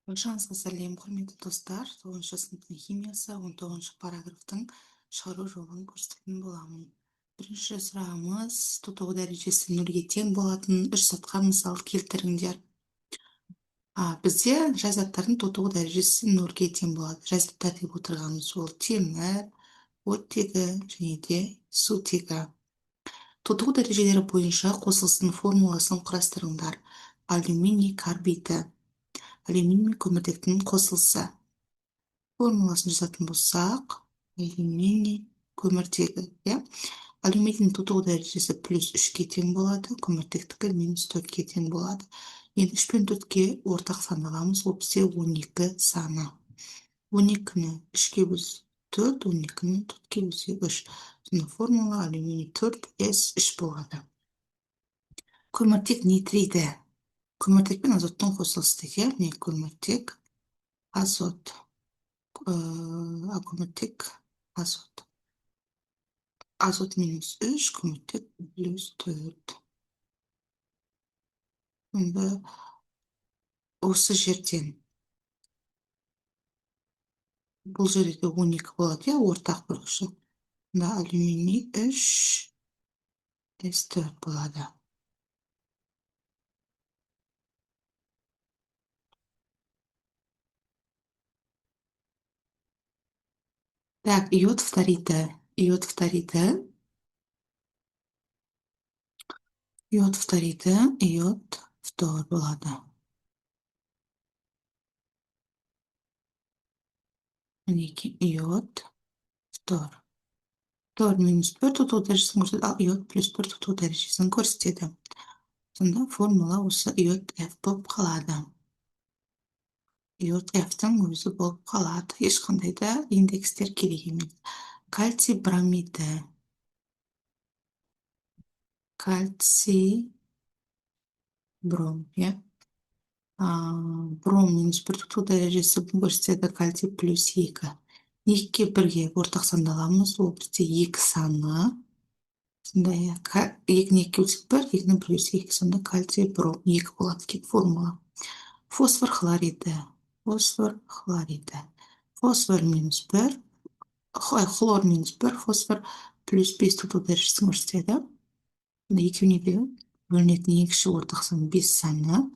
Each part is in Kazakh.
Баршаңызға сәлем, құрметті достар. 9 сыныптың химиясы 19 параграфтың шығару жолын көрсететін боламын. Бірінші сұрағымыз тотығу дәрежесі 0-ге тең болатын үш затқа мысал келтіріңдер. Бізде жай заттардың тотығу дәрежесі 0-ге тең болады. Жай заттар деп отырғанымыз ол темір, оттегі және де сутегі. Тотығу дәрежелері бойынша қосылыстың формуласын құрастырыңдар. Алюминий карбиді. Алюминий мен көміртектің қосылысы. Формуласын жазатын болсақ, алюминий көміртегі. Алюминийдің тотығу дәрежесі +3-ке тең болады, көміртектікі -4-ке тең болады. Енді 3 пен 4-ке ортақ сан аламыз, ол бізде 12 саны. 12-ні 3-ке бөлсек 4, 12-ні 4-ке бөлсек 3. Сонда формула алюминий 4s3 болады. Көміртек нитриді. Көміртек пен азоттың қосылысы, яғни көміртек азот. Көміртек азот. Азот -3, көміртек +4. Сонда осы жерден бұл жерде 12 болады, ортақ бөлгіші. Сонда алюминий 3s4 болады. Так, йод фториді. Йод фториді. Йод фториді, йод фтор болады. Мінекей, йод фтор. Фтор -1 тотығу дәрежесін көрсетеді, ал йод +1 тотығу дәрежесін көрсетеді. Сонда формула осы йод F болып қалады. Йод F-тің өзі болып қалады. Ешқандай да индекстер керек емес. Кальций бромиді. Кальций бром, бром -1 тотығу дәрежесі көрсетеді, кальций +2. 2-ке бірге ортақ санды аламыз, ол бізде 2 саны. Сонда 2-ні 2-ке бөлсек 1, 2-ні 1 бөлсек 2, сонда кальций бром 2 болады екен формула. Фосфор хлориді. Фосфор хлориді. Фосфор -1, хлор -1, фосфор +5 тотығу дәрежесін көрсетеді. Екеуіне де бөлінетін ең кіші ортақ сан 5 саны.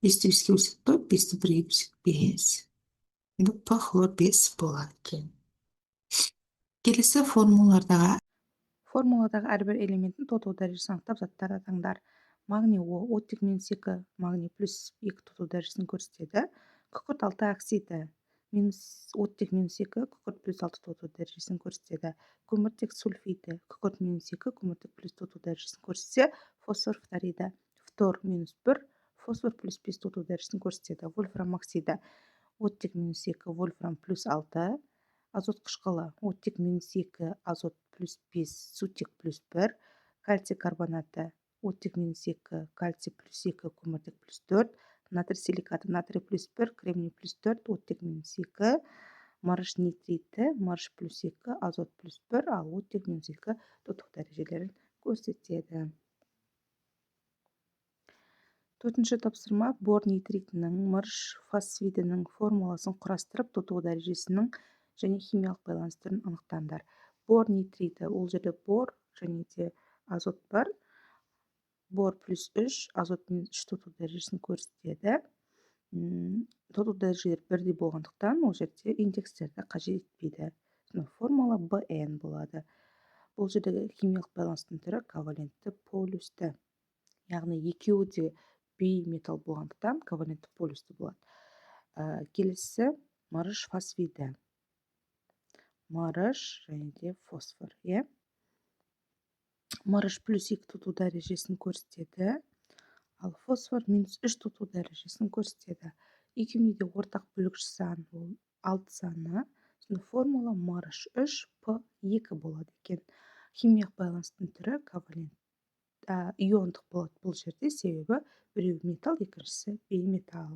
5-ті 5-ке бөлсек 4, 5-ті 1-ге бөлсек 5. П хлор 5 болады екен. Келесі формуладағы әрбір элементтің тотығу дәрежесін анықтап заттарды атаңдар. Магний О, оттек -2, магний +2 тотығу дәрежесін көрсетеді. Күкірт 6 оксиді, оттек -2, күкірт +6 тотығу дәрежесін көрсетеді. Көміртек сульфиді, күкірт -2, көміртек +1 тотығу дәрежесін көрсетсе, фосфор фториді, фтор -1, фосфор +5 тотығу дәрежесін көрсетеді. Вольфрам оксиді, оттек -2, вольфрам +6, азот қышқылы, оттек -2, азот +5, сутек +1, кальций карбонаты, оттек -2, кальций +2, көміртек +4, натрий силикаты, натрий +1, кремний +4, оттек -2, мырыш нитриді, мырыш +2, азот +1, ал оттек -2 тотығу дәрежелерін көрсетеді. 4-ші тапсырма бор нитритінің, мырыш фосфидінің формуласын құрастырып, тотығу дәрежесінің және химиялық байланыстарын анықтаңдар. Бор нитриті, ол жерде бор және де азот бар. Бор +3, азот -3 тотығу дәрежесін көрсетеді. Тотығу дәрежелері бірдей болғандықтан, ол жерде индекстерді қажет етпейді. Формула BN болады. Бұл жердегі химиялық байланыстың түрі ковалентті полюсті. Яғни екеуі де бейметалл болғандықтан ковалентті полюсті болады. Келесі мырыш фосфиді. Мырыш және де фосфор. Мырыш +2 тотығу дәрежесін көрсетеді, ал фосфор -3 тотығу дәрежесін көрсетеді. Екеуіне де ортақ бөлгіш сан ол 6 саны. Формула мырыш 3 П2 болады екен. Химиялық байланыстың түрі ковалент иондық болады бұл жерде, себебі біреуі металл, екіншісі бейметалл.